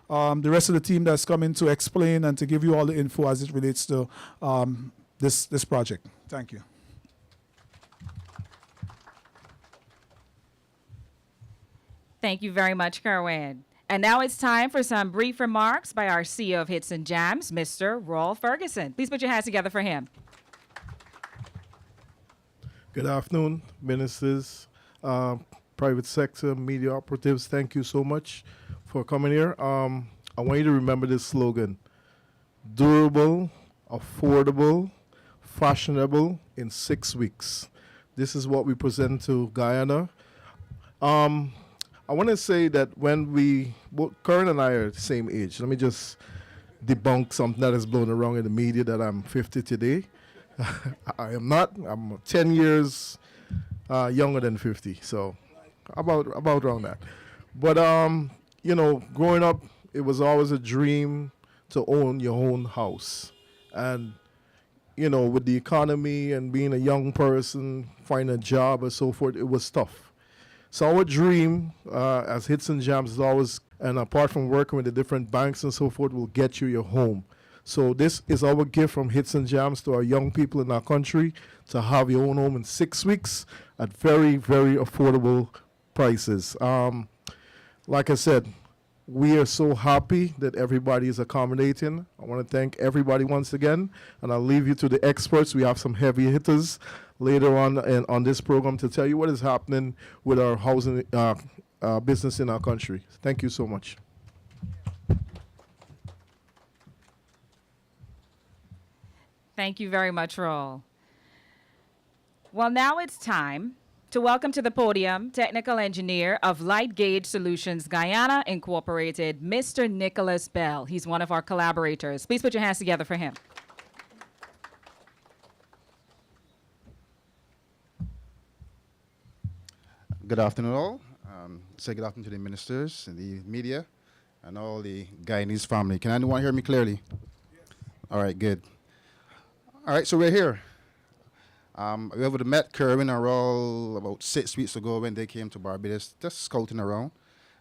the rest of the team that's coming to explain and to give you all the info as it relates to this project. Thank you. Thank you very much, Kerwin. And now it's time for some brief remarks by our CEO of Hits and Jams, Mr. Rolf Ferguson. Please put your hands together for him. Good afternoon, ministers, private sector, media operatives. Thank you so much for coming here. I want you to remember this slogan: durable, affordable, fashionable in 6 weeks. This is what we present to Guyana. I want to say that when Karen and I are the same age. Let me just debunk something that is blown around in the media that I'm 50 today. I am not. I'm 10 years younger than 50, so about around that. But growing up, it was always a dream to own your own house, and with the economy and being a young person, finding a job and so forth, it was tough. So our dream as Hits and Jams is always, and apart from working with the different banks and so forth, will get you your home. So this is our gift from Hits and Jams to our young people in our country, to have your own home in 6 weeks at very, very affordable prices. Like I said, we are so happy that everybody is accommodating. I want to thank everybody once again, and I'll leave you to the experts. We have some heavy hitters later on this program to tell you what is happening with our housing business in our country. Thank you so much. Thank you very much, Roll. Well, now it's time to welcome to the podium Technical Engineer of Light Gauge Solutions Guyana Incorporated, Mr. Nicholas Bell. He's one of our collaborators. Please put your hands together for him. Good afternoon, all. Say good afternoon to the ministers and the media and all the Guyanese family. Can anyone hear me clearly? Yes. All right, good. All right, so we're here. We have met Kerwin and Raul about 6 weeks ago when they came to Barbados, just scouting around,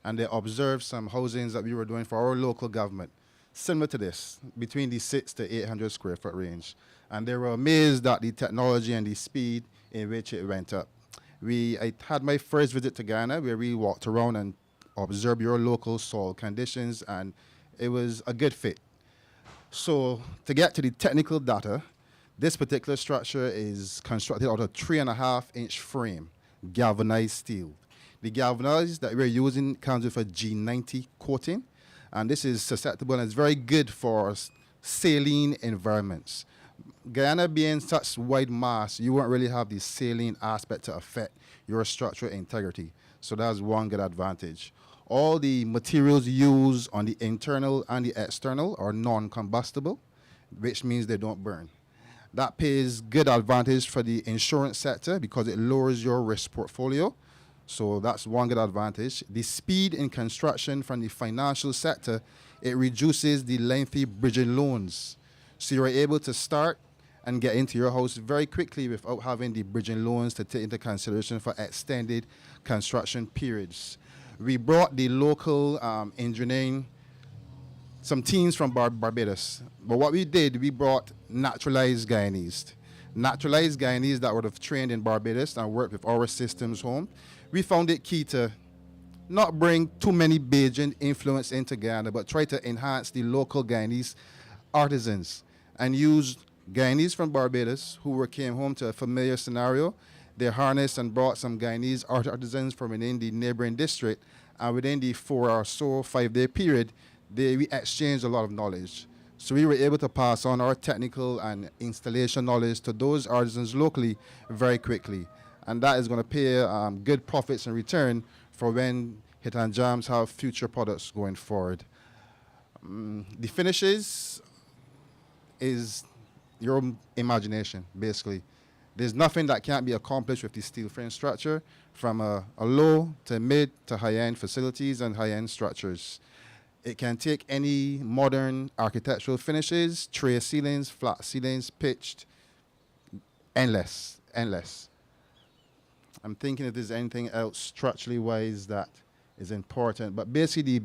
and they observed some housings that we were doing for our local government, similar to this, between the 600 to 800 square foot range. And they were amazed at the technology and the speed in which it went up. I had my first visit to Ghana where we walked around and observed your local soil conditions, and it was a good fit. So to get to the technical data, this particular structure is constructed out of 3.5-inch frame, galvanized steel. The galvanized that we're using comes with a G90 coating, and this is susceptible and it's very good for saline environments. Guyana being such wide mass, you won't really have the saline aspect to affect your structural integrity. So that's one good advantage. All the materials used on the internal and the external are non-combustible, which means they don't burn. That pays good advantage for the insurance sector because it lowers your risk portfolio. So that's one good advantage. The speed in construction from the financial sector, it reduces the lengthy bridging loans. So you're able to start and get into your house very quickly without having the bridging loans to take into consideration for extended construction periods. We brought the local engineering, some teams from Barbados. But what we did, we brought naturalized Guyanese. Naturalized Guyanese that would have trained in Barbados and worked with our systems home. We found it key to not bring too many Bajan influence into Guyana, but try to enhance the local Guyanese artisans and use Guyanese from Barbados who came home to a familiar scenario. They harnessed and brought some Guyanese artisans from within the neighboring district, and within the 4 or so 5-day period, we exchanged a lot of knowledge. So we were able to pass on our technical and installation knowledge to those artisans locally very quickly. And that is going to pay good profits in return for when Hit and Jams have future products going forward. The finishes is your imagination, basically. There's nothing that can't be accomplished with the steel frame structure, from a low to mid to high-end facilities and high-end structures. It can take any modern architectural finishes, tray ceilings, flat ceilings, pitched, endless. I'm thinking if there's anything else structurally wise that is important, but basically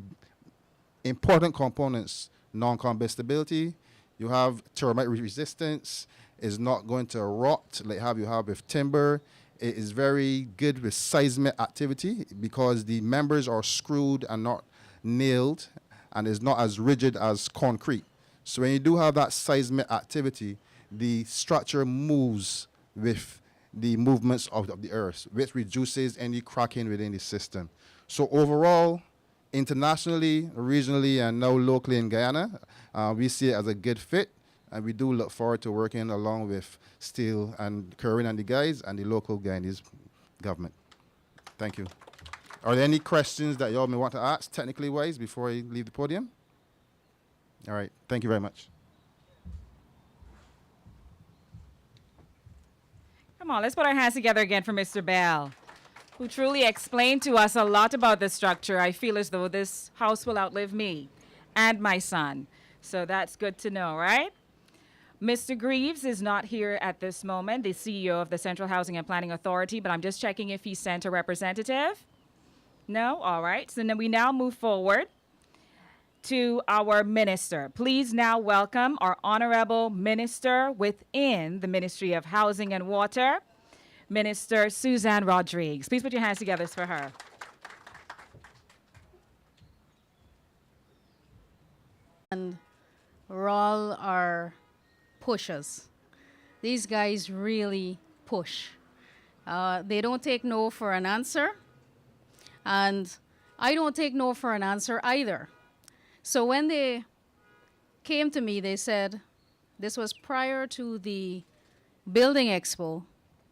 important components: non-combustibility. You have termite resistance. Is not going to rot like you have with timber. It is very good with seismic activity because the members are screwed and not nailed, and is not as rigid as concrete. So when you do have that seismic activity, the structure moves with the movements of the earth, which reduces any cracking within the system. So overall, internationally, regionally, and now locally in Guyana, we see it as a good fit, and we do look forward to working along with Steele and Curran and the guys and the local Guyanese government. Thank you. Are there any questions that y'all may want to ask, technically wise, before I leave the podium? All right, thank you very much. Come on, let's put our hands together again for Mr. Bell, who truly explained to us a lot about the structure. I feel as though this house will outlive me and my son. So that's good to know, right? Mr. Greaves is not here at this moment, the CEO of the Central Housing and Planning Authority, but I'm just checking if he sent a representative. No? All right. So then we now move forward to our minister. Please now welcome our honorable minister within the Ministry of Housing and Water, Minister Suzanne Rodriguez. Please put your hands together for her. And Raul are pushers. These guys really push. They don't take no for an answer, and I don't take no for an answer either. So when they came to me, they said, this was prior to the building expo,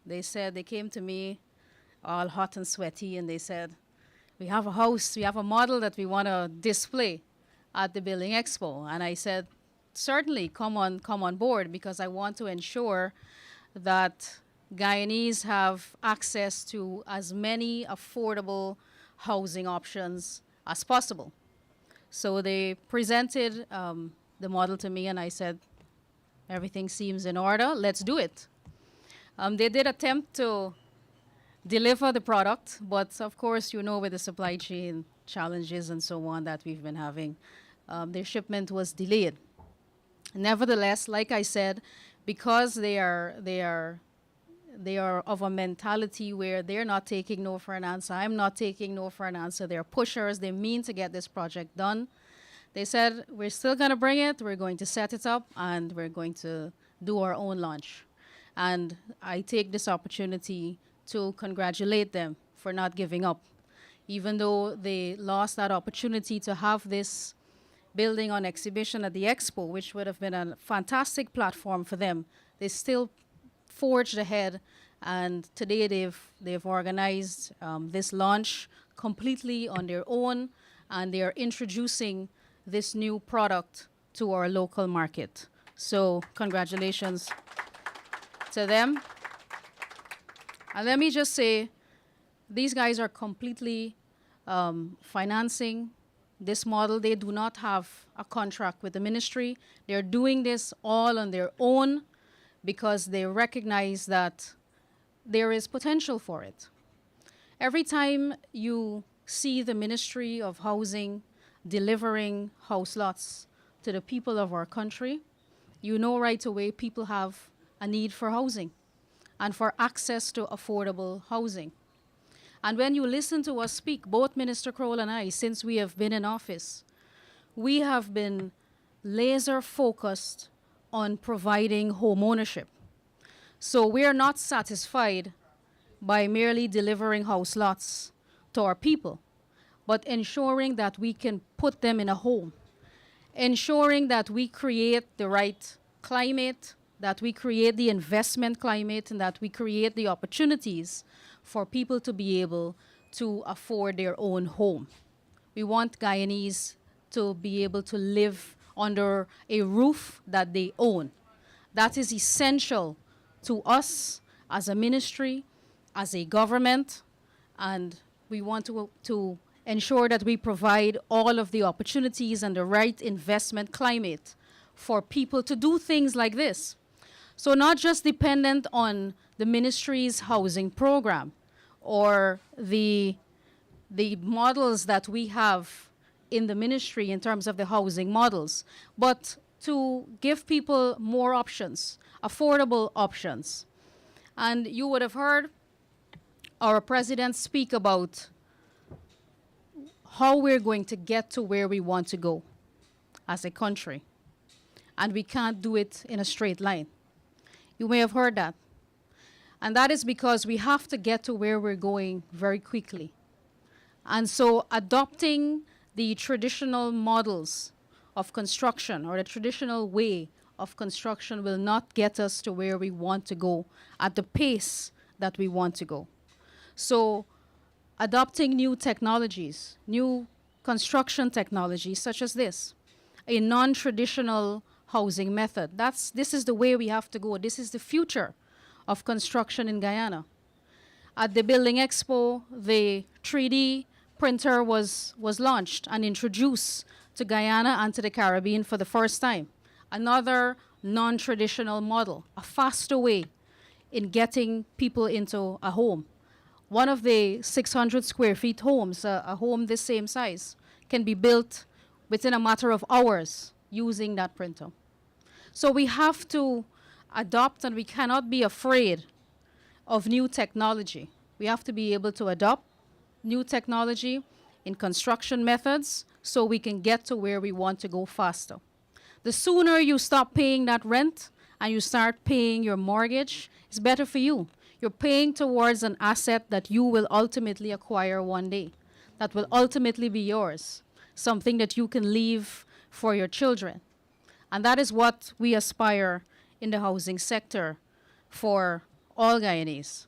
they said, they came to me all hot and sweaty, and they said, we have a house, we have a model that we want to display at the building expo. And I said, certainly come on board, because I want to ensure that Guyanese have access to as many affordable housing options as possible. So they presented the model to me, and I said, everything seems in order, let's do it. They did attempt to deliver the product, but of course, you know, with the supply chain challenges and so on that we've been having, their shipment was delayed. Nevertheless, like I said, because they are of a mentality where they're not taking no for an answer, I'm not taking no for an answer, they're pushers, they mean to get this project done. They said, we're still going to bring it, we're going to set it up, and we're going to do our own launch. And I take this opportunity to congratulate them for not giving up. Even though they lost that opportunity to have this building on exhibition at the expo, which would have been a fantastic platform for them, they still forged ahead, and today they've organized this launch completely on their own, and they are introducing this new product to our local market. So congratulations to them. And let me just say, these guys are completely financing this model. They do not have a contract with the ministry. They're doing this all on their own because they recognize that there is potential for it. Every time you see the Ministry of Housing delivering house lots to the people of our country, you know right away people have a need for housing and for access to affordable housing. And when you listen to us speak, both Minister Crowell and I, since we have been in office, we have been laser focused on providing home ownership. So we are not satisfied by merely delivering house lots to our people, but ensuring that we can put them in a home, ensuring that we create the right climate, that we create the investment climate, and that we create the opportunities for people to be able to afford their own home. We want Guyanese to be able to live under a roof that they own. That is essential to us as a ministry, as a government, and we want to ensure that we provide all of the opportunities and the right investment climate for people to do things like this. So not just dependent on the ministry's housing program or the models that we have in the ministry in terms of the housing models, but to give people more options, affordable options. And you would have heard our president speak about how we're going to get to where we want to go as a country. And we can't do it in a straight line. You may have heard that. And that is because we have to get to where we're going very quickly. And so adopting the traditional models of construction or the traditional way of construction will not get us to where we want to go at the pace that we want to go. So adopting new technologies, new construction technologies such as this, a non-traditional housing method. This is the way we have to go. This is the future of construction in Guyana. At the Building Expo, the 3D printer was launched and introduced to Guyana and to the Caribbean for the first time. Another non-traditional model, a faster way in getting people into a home. One of the 600 square feet homes, a home this same size, can be built within a matter of hours using that printer. So we have to adopt, and we cannot be afraid of new technology. We have to be able to adopt new technology in construction methods so we can get to where we want to go faster. The sooner you stop paying that rent and you start paying your mortgage, it's better for you. You're paying towards an asset that you will ultimately acquire one day, that will ultimately be yours, something that you can leave for your children. And that is what we aspire in the housing sector for all Guyanese.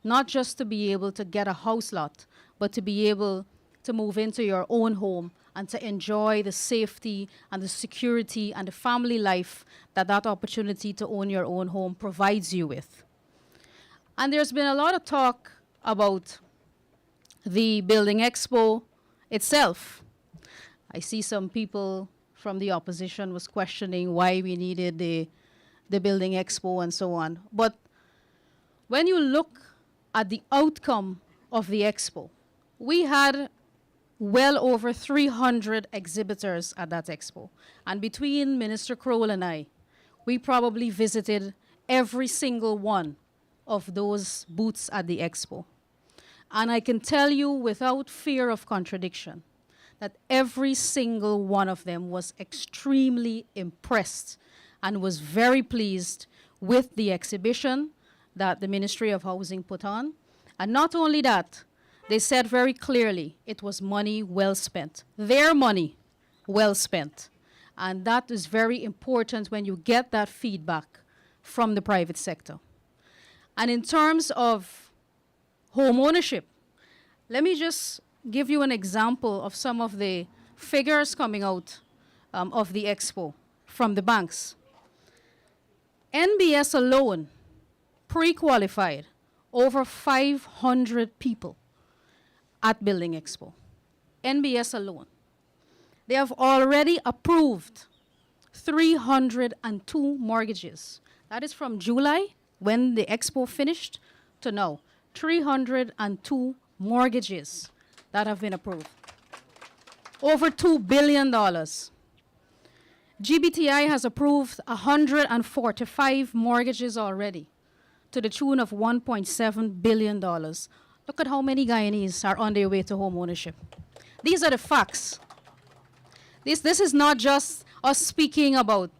Not just to be able to get a house lot, but to be able to move into your own home and to enjoy the safety and the security and the family life that that opportunity to own your own home provides you with. And there's been a lot of talk about the Building Expo itself. I see some people from the opposition was questioning why we needed the Building Expo and so on. But when you look at the outcome of the expo, we had well over 300 exhibitors at that expo. And between Minister Crowell and I, we probably visited every single one of those booths at the expo. And I can tell you without fear of contradiction that every single one of them was extremely impressed and was very pleased with the exhibition that the Ministry of Housing put on. And not only that, they said very clearly it was money well spent. Their money well spent. And that is very important when you get that feedback from the private sector. And in terms of home ownership, let me just give you an example of some of the figures coming out of the expo from the banks. NBS alone pre-qualified over 500 people at Building Expo. NBS alone. They have already approved 302 mortgages. That is from July, when the expo finished, to now. 302 mortgages that have been approved. Over $2 billion. GBTI has approved 145 mortgages already to the tune of $1.7 billion. Look at how many Guyanese are on their way to home ownership. These are the facts. This is not just us speaking about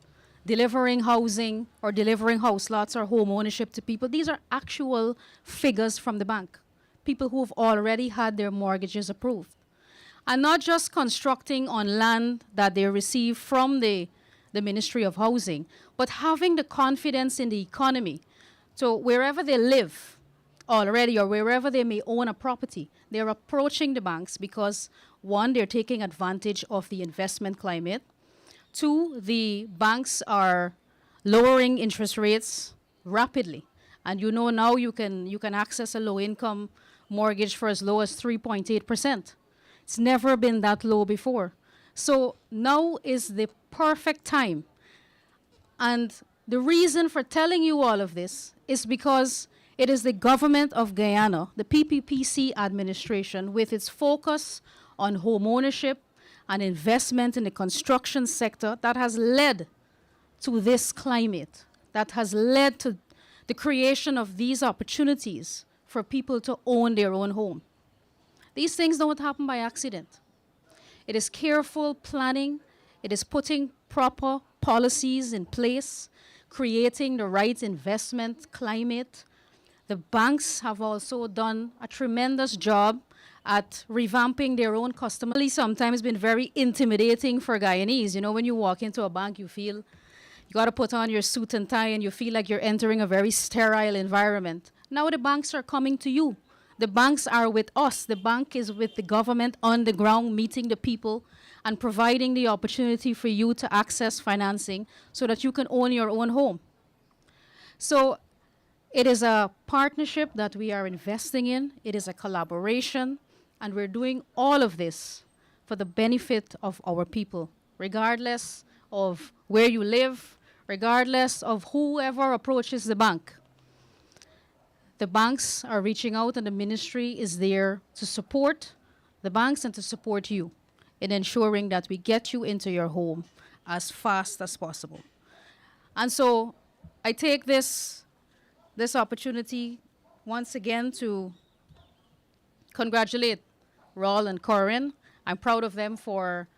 delivering housing or delivering house lots or home ownership to people. These are actual figures from the bank. People who have already had their mortgages approved. And not just constructing on land that they receive from the Ministry of Housing, but having the confidence in the economy. So wherever they live already or wherever they may own a property, they're approaching the banks because, one, they're taking advantage of the investment climate. Two, the banks are lowering interest rates rapidly. And you know now you can access a low-income mortgage for as low as 3.8%. It's never been that low before. So now is the perfect time. And the reason for telling you all of this is because it is the government of Guyana, the PPPC administration, with its focus on home ownership and investment in the construction sector that has led to this climate, that has led to the creation of these opportunities for people to own their own home. These things don't happen by accident. It is careful planning. It is putting proper policies in place, creating the right investment climate. The banks have also done a tremendous job at revamping their own customer. Sometimes been very intimidating for Guyanese. You know, when you walk into a bank, you feel you got to put on your suit and tie and you feel like you're entering a very sterile environment. Now the banks are coming to you. The banks are with us. The bank is with the government on the ground, meeting the people and providing the opportunity for you to access financing so that you can own your own home. So it is a partnership that we are investing in. It is a collaboration, and we're doing all of this for the benefit of our people, regardless of where you live, regardless of whoever approaches the bank. The banks are reaching out, and the ministry is there to support the banks and to support you in ensuring that we get you into your home as fast as possible. And so I take this opportunity once again to congratulate Raul and Corinne. I'm proud of them for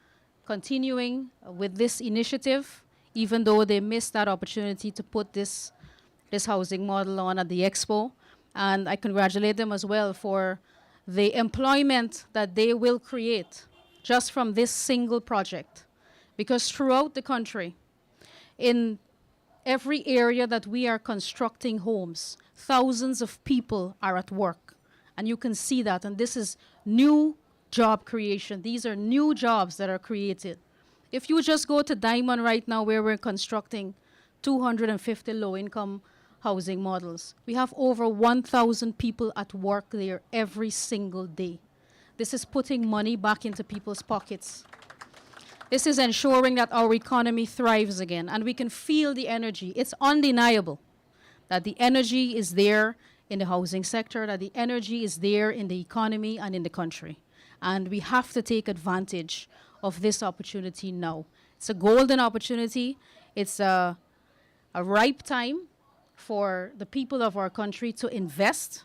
continuing with this initiative, even though they missed that opportunity to put this housing model on at the expo. And I congratulate them as well for the employment that they will create just from this single project. Because throughout the country, in every area that we are constructing homes, thousands of people are at work. And you can see that. And this is new job creation. These are new jobs that are created. If you just go to Diamond right now, where we're constructing 250 low-income housing models, we have over 1,000 people at work there every single day. This is putting money back into people's pockets. This is ensuring that our economy thrives again, and we can feel the energy. It's undeniable that the energy is there in the housing sector, that the energy is there in the economy and in the country. And we have to take advantage of this opportunity now. It's a golden opportunity. It's a ripe time for the people of our country to invest,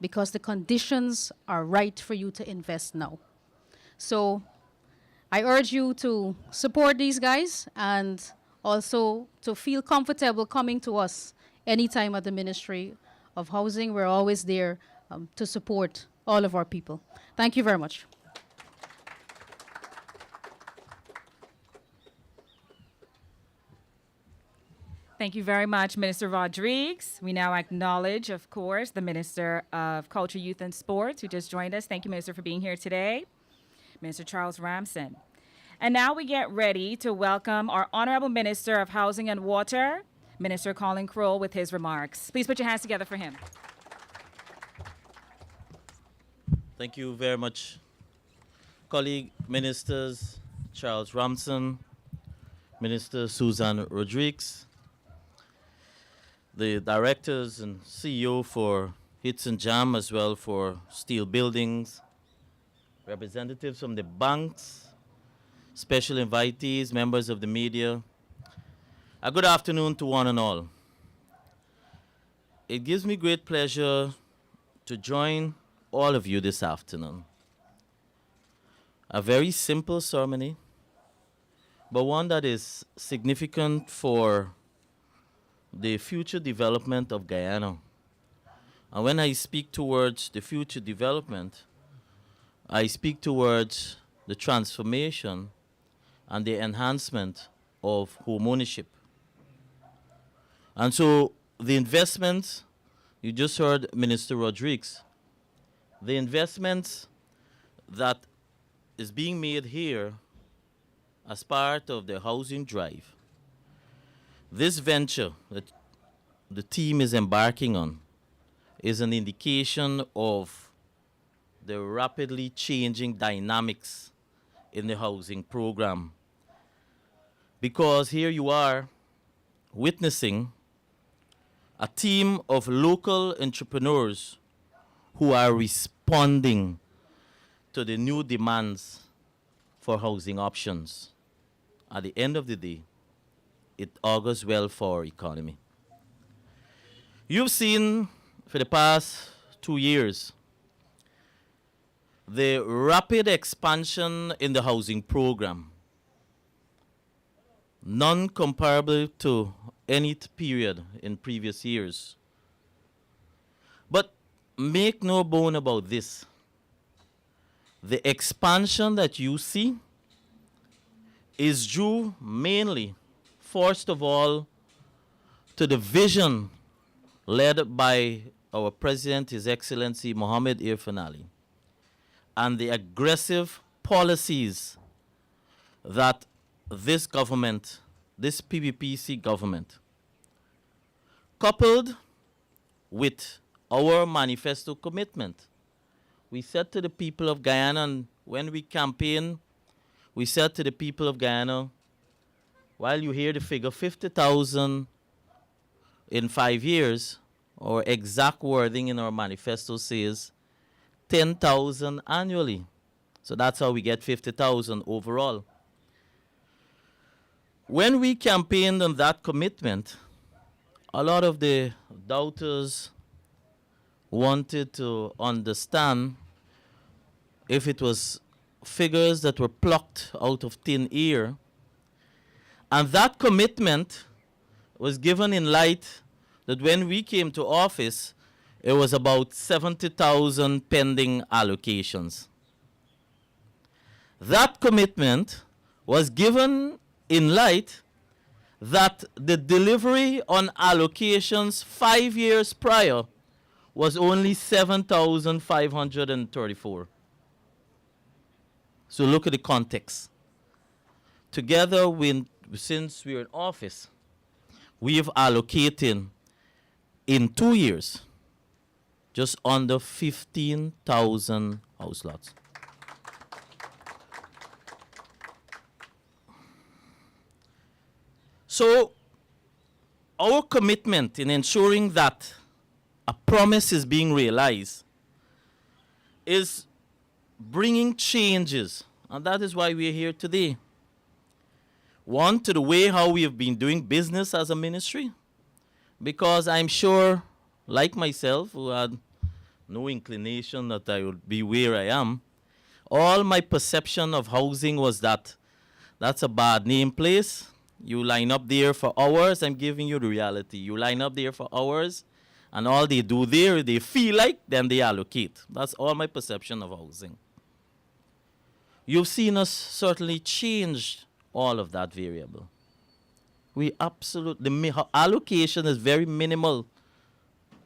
because the conditions are right for you to invest now. So I urge you to support these guys and also to feel comfortable coming to us anytime at the Ministry of Housing. We're always there to support all of our people. Thank you very much. Thank you very much, Minister Rodriguez. We now acknowledge, of course, the Minister of Culture, Youth, and Sports, who just joined us. Thank you, Minister, for being here today. Minister Charles Ramson. And now we get ready to welcome our Honorable Minister of Housing and Water, Minister Colin Crowell, with his remarks. Please put your hands together for him. Thank you very much, colleague ministers Charles Ramson, Minister Susan Rodriguez, the directors and CEO for Hits and Jam, as well for Steel Buildings, representatives from the banks, special invitees, members of the media. A good afternoon to one and all. It gives me great pleasure to join all of you this afternoon. A very simple ceremony, but one that is significant for the future development of Guyana. And when I speak towards the future development, I speak towards the transformation and the enhancement of home ownership. And so the investments, you just heard Minister Rodriguez, the investments that is being made here as part of the housing drive. This venture that the team is embarking on is an indication of the rapidly changing dynamics in the housing program. Because here you are witnessing a team of local entrepreneurs who are responding to the new demands for housing options. At the end of the day, it augurs well for our economy. You've seen for the past 2 years the rapid expansion in the housing program, none comparable to any period in previous years. But make no bone about this. The expansion that you see is due mainly, first of all, to the vision led by our President, His Excellency Mohammed Irfan Ali, and the aggressive policies that this government, this PPPC government, coupled with our manifesto commitment. We said to the people of Guyana, and when we campaigned, we said to the people of Guyana, while you hear the figure 50,000 in 5 years, our exact wording in our manifesto says 10,000 annually. So that's how we get 50,000 overall. When we campaigned on that commitment, a lot of the doubters wanted to understand if it was figures that were plucked out of thin air. And that commitment was given in light that when we came to office, it was about 70,000 pending allocations. That commitment was given in light that the delivery on allocations 5 years prior was only 7,534. So look at the context. Together, since we're in office, we have allocated in 2 years just under 15,000 house lots. So our commitment in ensuring that a promise is being realized is bringing changes, and that is why we are here today. One, to the way how we have been doing business as a ministry, because I'm sure, like myself, who had no inclination that I would be where I am, all my perception of housing was that that's a bad name place. You line up there for hours. I'm giving you the reality. You line up there for hours, and all they do there, they feel like, then they allocate. That's all my perception of housing. You've seen us certainly change all of that variable. We absolutely, allocation is very minimal.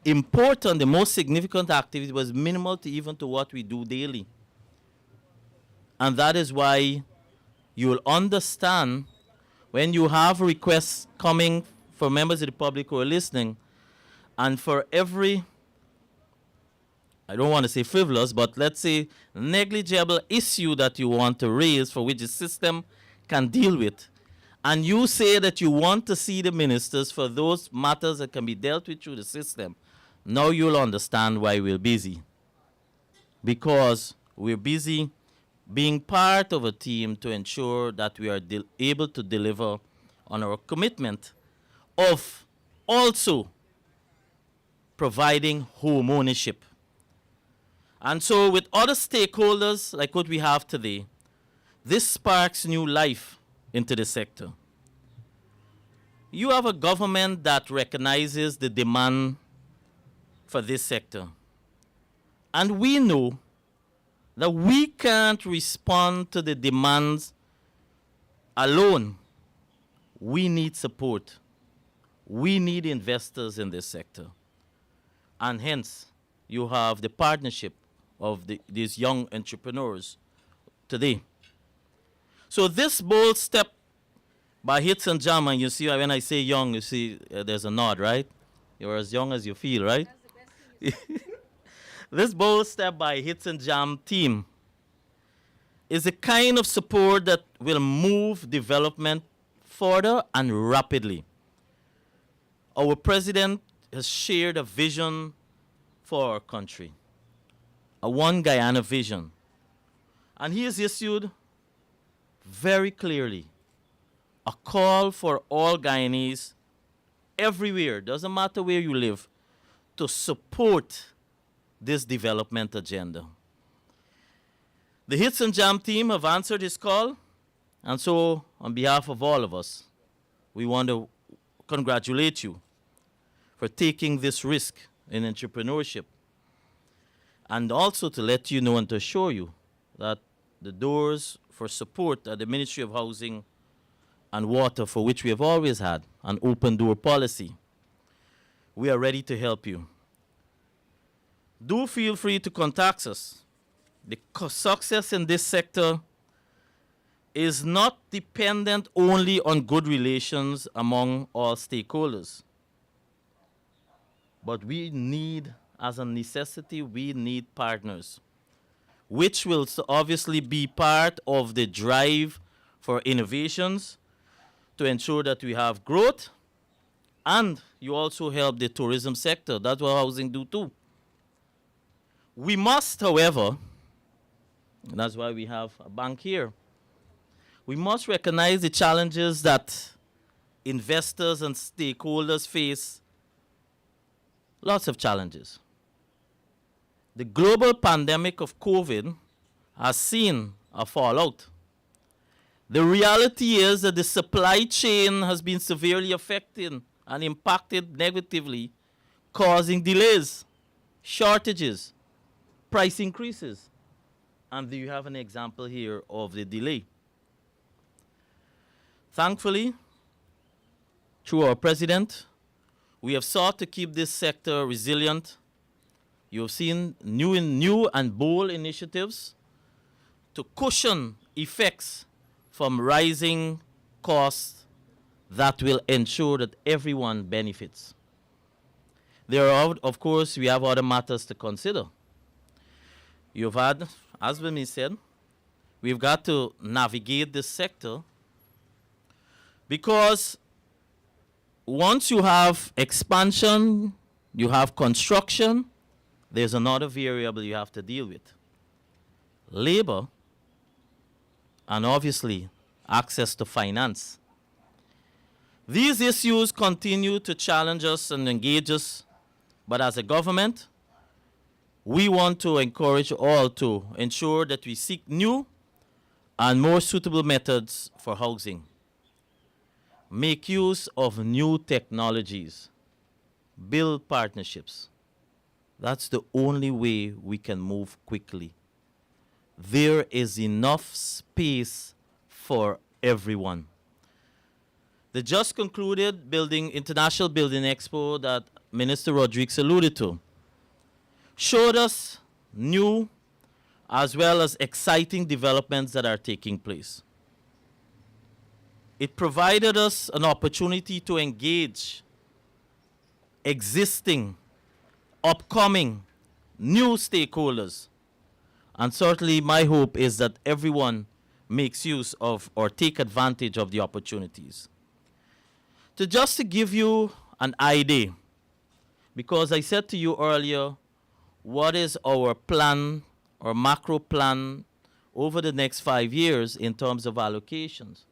Important, the most significant activity was minimal to even to what we do daily. And that is why you'll understand when you have requests coming from members of the public who are listening, and for every, I don't want to say frivolous, but let's say negligible issue that you want to raise for which the system can deal with, and you say that you want to see the ministers for those matters that can be dealt with through the system, now you'll understand why we're busy. Because we're busy being part of a team to ensure that we are able to deliver on our commitment of also providing home ownership. And so with other stakeholders like what we have today, this sparks new life into the sector. You have a government that recognizes the demand for this sector. And we know that we can't respond to the demands alone. We need support. We need investors in this sector. And hence, you have the partnership of these young entrepreneurs today. So this bold step by Hits and Jam, and you see when I say young, you see there's a nod, right? You're as young as you feel, right? This bold step by Hits and Jam team is a kind of support that will move development further and rapidly. Our president has shared a vision for our country, a One Guyana vision. And he has issued very clearly a call for all Guyanese everywhere, doesn't matter where you live, to support this development agenda. The Hits and Jam team have answered his call, and so on behalf of all of us, we want to congratulate you for taking this risk in entrepreneurship, and also to let you know and to assure you that the doors for support at the Ministry of Housing and Water, for which we have always had an open door policy, we are ready to help you. Do feel free to contact us. The success in this sector is not dependent only on good relations among all stakeholders. But we need, as a necessity, we need partners, which will obviously be part of the drive for innovations to ensure that we have growth, and you also help the tourism sector. That's what housing do too. We must, however, and that's why we have a bank here, we must recognize the challenges that investors and stakeholders face. Lots of challenges. The global pandemic of COVID has seen a fallout. The reality is that the supply chain has been severely affected and impacted negatively, causing delays, shortages, price increases. And you have an example here of the delay. Thankfully, through our president, we have sought to keep this sector resilient. You have seen new and bold initiatives to cushion effects from rising costs that will ensure that everyone benefits. There are, of course, we have other matters to consider. You've had, as Vimy said, we've got to navigate this sector, because once you have expansion, you have construction, there's another variable you have to deal with: labor, and obviously access to finance. These issues continue to challenge us and engage us, but as a government, we want to encourage all to ensure that we seek new and more suitable methods for housing. Make use of new technologies. Build partnerships. That's the only way we can move quickly. There is enough space for everyone. The just concluded International Building Expo that Minister Rodriguez alluded to showed us new as well as exciting developments that are taking place. It provided us an opportunity to engage existing, upcoming, new stakeholders. And certainly my hope is that everyone makes use of or take advantage of the opportunities. Just to give you an idea, because I said to you earlier, what is our plan or macro plan over the next 5 years in terms of allocations?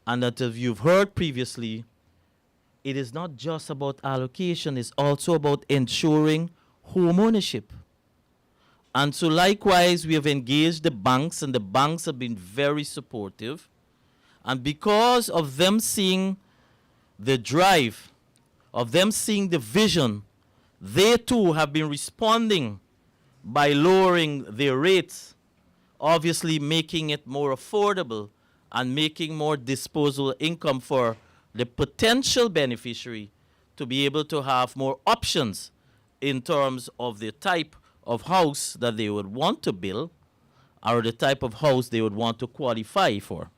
And that, as you've heard previously, it is not just about allocation, it's also about ensuring home ownership. And so likewise, we have engaged the banks, and the banks have been very supportive. And because of them seeing the drive, of them seeing the vision, they too have been responding by lowering their rates, obviously making it more affordable and making more disposable income for the potential beneficiary to be able to have more options in terms of the type of house that they would want to build or the type of house they would want to qualify for.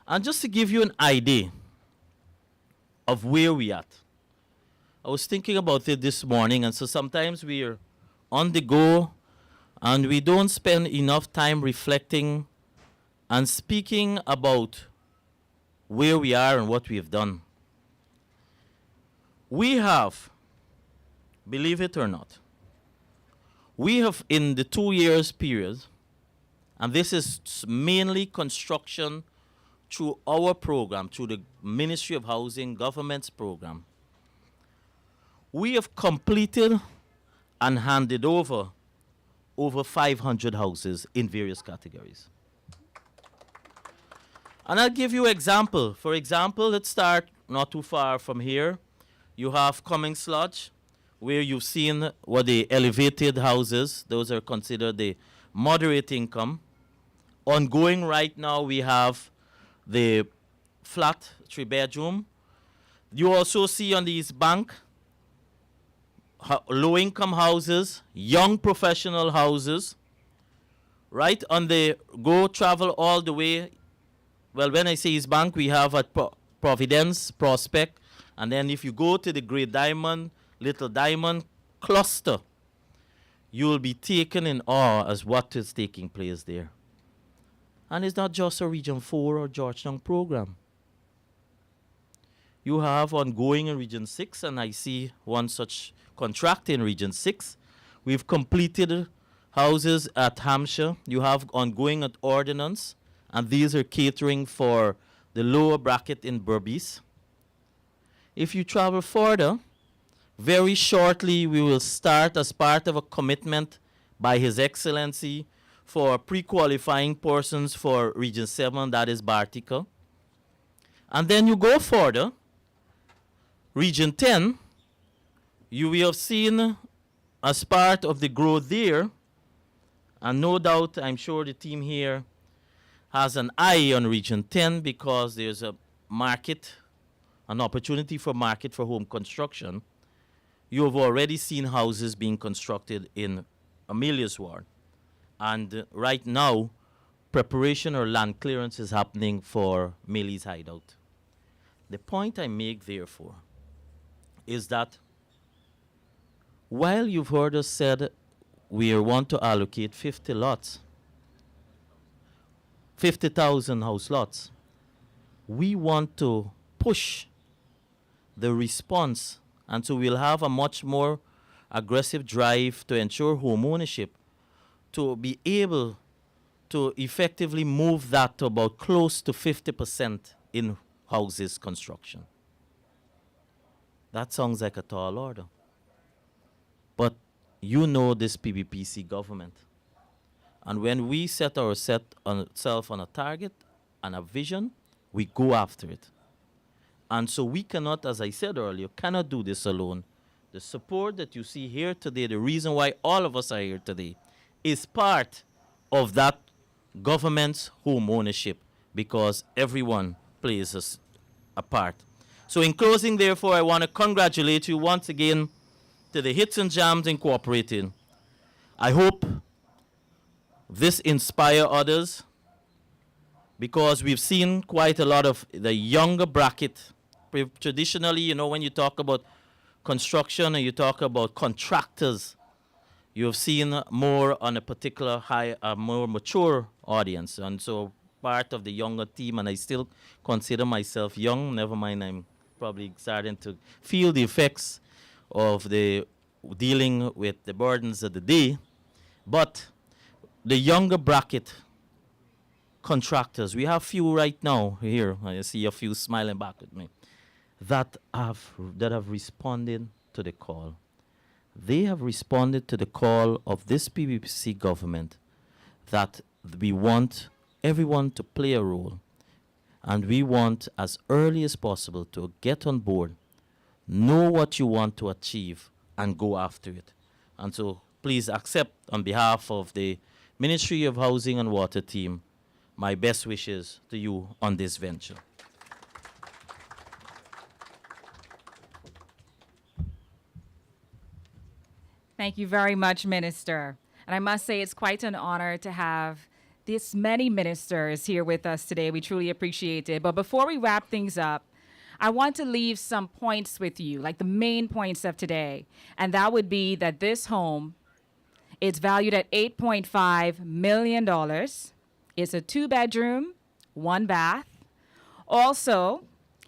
And just to give you an idea of where we at, I was thinking about it this morning, and so sometimes we're on the go and we don't spend enough time reflecting and speaking about where we are and what we have done. We have, believe it or not, we have in the 2 years period And this is mainly construction through our program, through the Ministry of Housing government's program. We have completed and handed over 500 houses in various categories. And I'll give you an example. For example, let's start not too far from here. You have Cummings Lodge, where you've seen what the elevated houses, those are considered the moderate income. Ongoing right now, we have the flat 3-bedroom. You also see on these bank low-income houses, young professional houses. Right on the go travel all the way. Well, when I say East Bank, we have at Providence, Prospect, and then if you go to the Great Diamond, Little Diamond cluster, you will be taken in awe as what is taking place there. And it's not just a Region 4 or Georgetown program. You have ongoing in Region 6, and I see one such contract in Region 6. We've completed houses at Hampshire. You have ongoing at Ordnance, and these are catering for the lower bracket in Berbice. If you travel further, very shortly we will start as part of a commitment by His Excellency for pre-qualifying persons for Region 7, that is Bartica. And then you go further, Region 10, you will have seen as part of the growth there, and no doubt I'm sure the team here has an eye on Region 10 because there's a market, an opportunity for market for home construction. You have already seen houses being constructed in Amelia's ward. And right now, preparation or land clearance is happening for Millie's hideout. The point I make, therefore, is that while you've heard us said we want to allocate 50 lots, 50,000 house lots, we want to push the response, and so we'll have a much more aggressive drive to ensure home ownership, to be able to effectively move that to about close to 50% in houses construction. That sounds like a tall order. But you know this PBPC government. And when we set ourselves on a target and a vision, we go after it. And so we cannot, as I said earlier, cannot do this alone. The support that you see here today, the reason why all of us are here today, is part of that government's home ownership, because everyone plays a part. So in closing, therefore, I want to congratulate you once again to the Hits and Jams Incorporated. I hope this inspire others, because we've seen quite a lot of the younger bracket. Traditionally, you know, when you talk about construction and you talk about contractors, you have seen more on a particular more mature audience. And so part of the younger team, and I still consider myself young, never mind I'm probably starting to feel the effects of the dealing with the burdens of the day. But the younger bracket contractors, we have few right now here, I see a few smiling back at me, that have responded to the call. They have responded to the call of this PBPC government that we want everyone to play a role, and we want as early as possible to get on board, know what you want to achieve, and go after it. And so please accept, on behalf of the Ministry of Housing and Water team, my best wishes to you on this venture. Thank you very much, Minister. And I must say it's quite an honor to have this many ministers here with us today. We truly appreciate it. But before we wrap things up, I want to leave some points with you, like the main points of today. And that would be that this home, it's valued at $8.5 million. It's a 2-bedroom, 1 bath. Also,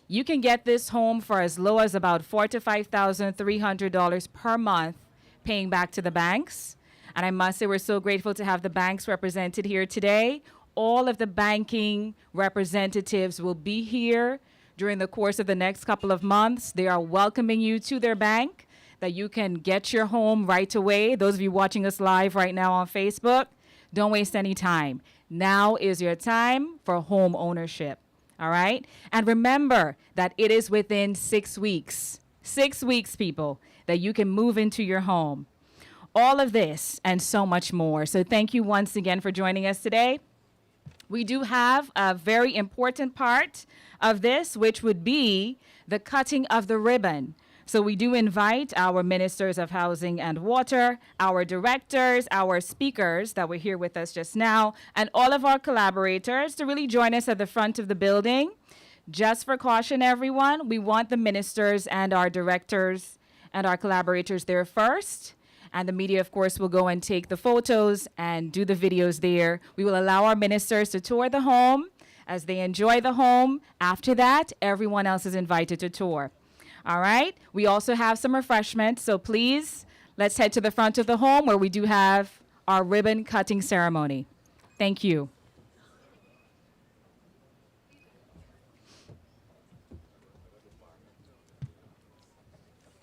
you can get this home for as low as about $45,300 per month, paying back to the banks. And I must say, we're so grateful to have the banks represented here today. All of the banking representatives will be here during the course of the next couple of months. They are welcoming you to their bank that you can get your home right away. Those of you watching us live right now on Facebook, don't waste any time. Now is your time for home ownership. All right? And remember that it is within 6 weeks. 6 weeks, people, that you can move into your home. All of this and so much more. So thank you once again for joining us today. We do have a very important part of this, which would be the cutting of the ribbon. So we do invite our ministers of housing and water, our directors, our speakers that were here with us just now, and all of our collaborators to really join us at the front of the building. Just for caution, everyone, we want the ministers and our directors and our collaborators there first. And the media, of course, will go and take the photos and do the videos there. We will allow our ministers to tour the home. As they enjoy the home, after that, everyone else is invited to tour. All right? We also have some refreshments, so please, let's head to the front of the home where we do have our ribbon cutting ceremony. Thank you.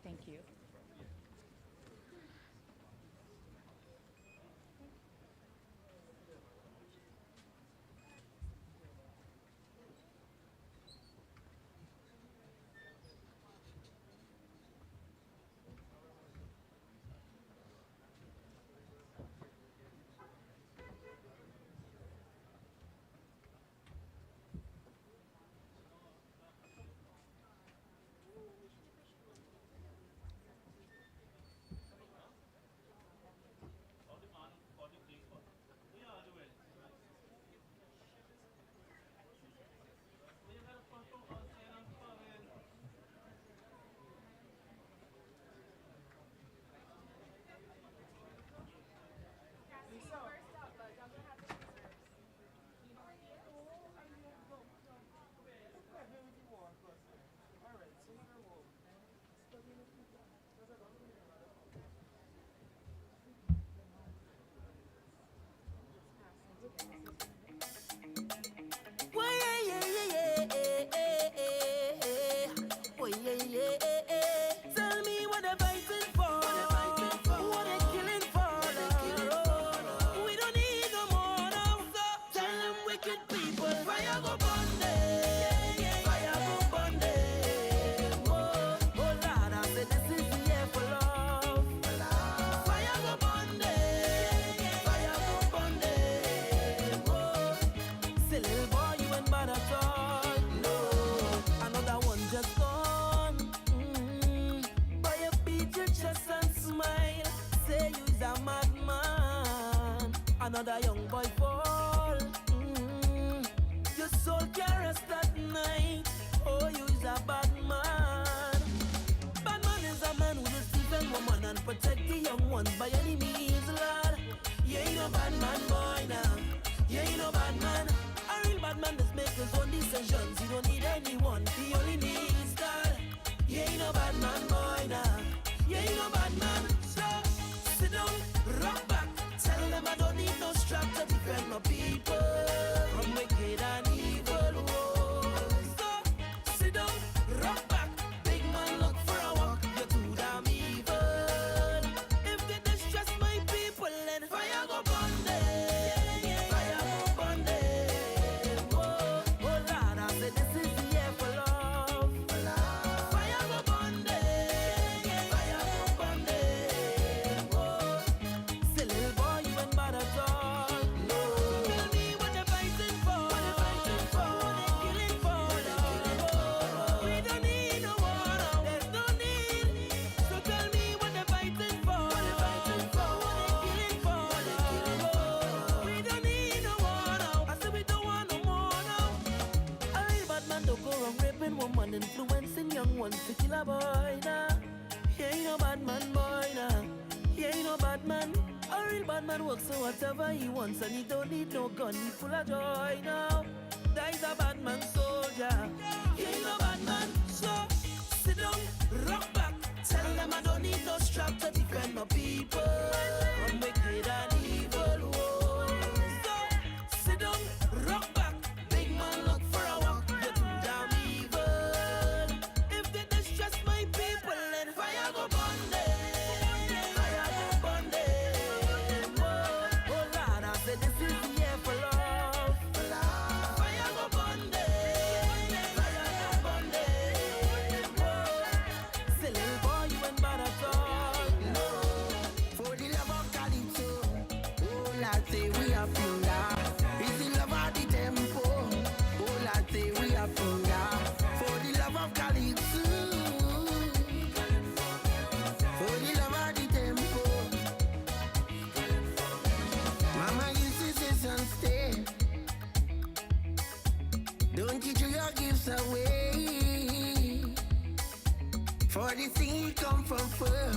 Thank you. Tell me what they're fighting for. What they killing for. We don't need no more now. Tell them wicked people. Fire go burn them. Fire go burn them. Oh Lord, I said this is the year for love. Fire go burn them. Fire go burn them. Oh, say little boy, you ain't bad at all. No, another one just gone. Boy, you beat your chest and smile. Say you's a madman. Another young boy fall. Your soul can't rest at night. Oh, you's a bad man. Bad man is a man who will defend woman and protect the young ones by any means, Lord. You ain't no bad man, boy, now. You ain't no bad man. A real bad man just make his own decisions. He don't need anyone. He only needs God. You ain't no bad man, boy, now. You ain't no bad man. So sit down, rock back. Tell them I don't need no strap to defend my people from wicked and evil. Whoa. So sit down, rock back. Big man, look for a walk. You're too damn evil. If they distress my people, then fire go burn them. Fire go burn them. Oh Lord, I said this is the year for love. Fire go burn them. Fire go burn them. Oh, say little boy, you ain't bad at all. No, tell me what they're fighting for. What they're fighting for. What they're killing for. We don't need no war now. There's no need. So tell me what they're fighting for. What they're fighting for. What they're killing for. We don't need no war now. I said we don't want no more now. A real bad man don't go wrong raping woman, influencing young ones to kill a boy now. He ain't no bad man, boy now. He ain't no bad man. A real bad man works so whatever he wants and he don't need no gun. He full of joy now. That is a bad man soldier. He ain't no bad man. So sit down, rock back. Tell them I don't need no strap to defend my people from wicked For the sea come from far,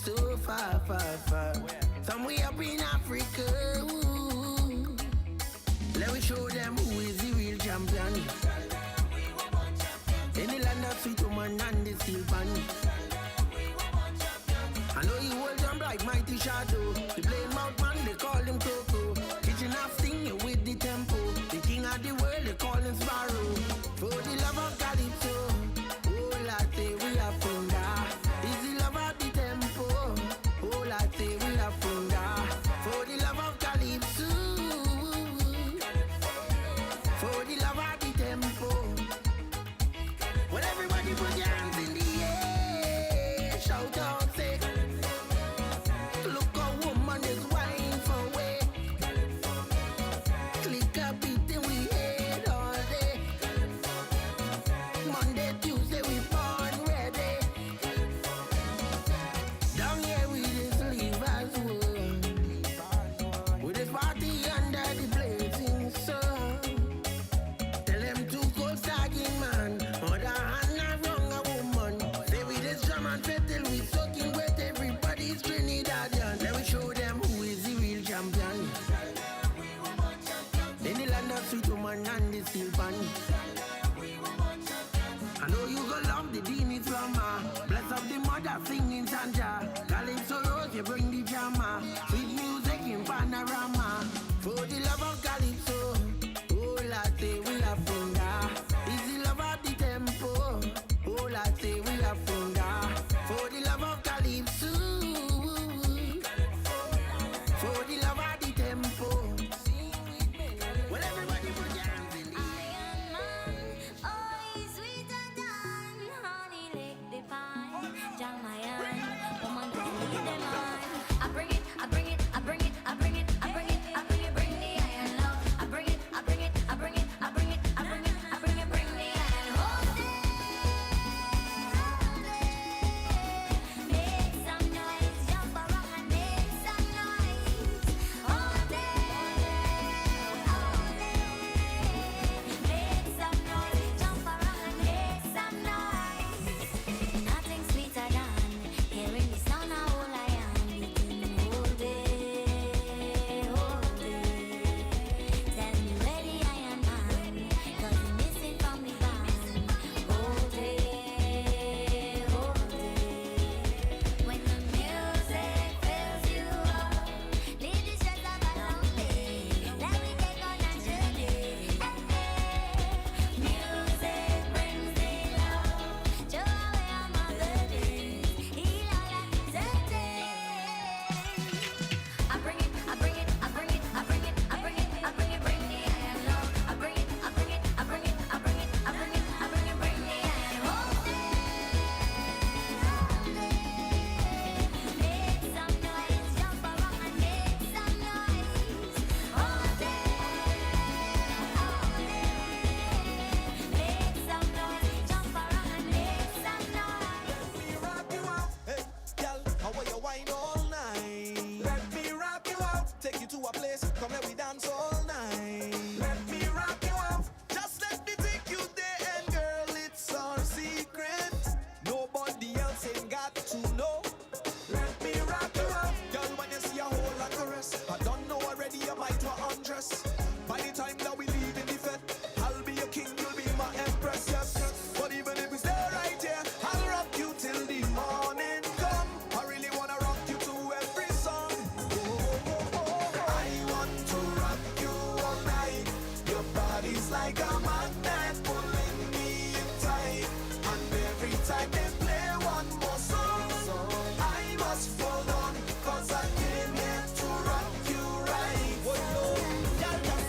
so far, far, far. Somewhere up in Africa. Ooh. Let me show them who is the real champion. In the land of sweet woman and the steel pan. I know you hold them like mighty shadow. The plain mouth man, they call him Coco. Kitchen half singing with the tempo. The king of the world, they call him Sparrow. For the love of Calypso, oh, latte, we are funda. Is the love of the tempo, oh, latte, we are funda. For the love of Calypso, for the love of the tempo. When everybody put your hands in the air, shout out, say, look a woman is wine for way. Click a beat and we head all day. Monday, Tuesday, we born ready. Down here we just leave as one. We just party under the blazing sun. Tell them to go sagging man. Other hand not wrong a woman. Say we just drum and settle, we soaking wet. Everybody's Trinidadian. Let me show them who is the real champion. In the land of sweet woman and the steel pan. I know you go love the Dini drama. Bless up the mother singing Sanja. Calypso Rose, you bring the drama. Sweet music in panorama. For the love of Calypso, oh latte, we are funda. Is the love of the tempo, oh latte, we are funda. For the love of Calypso, for the love of the tempo. Well, everybody put your hands in the air.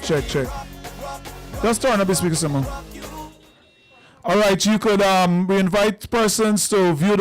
Check, check. Just turn up the speaker some more. All right, you could we invite persons to view the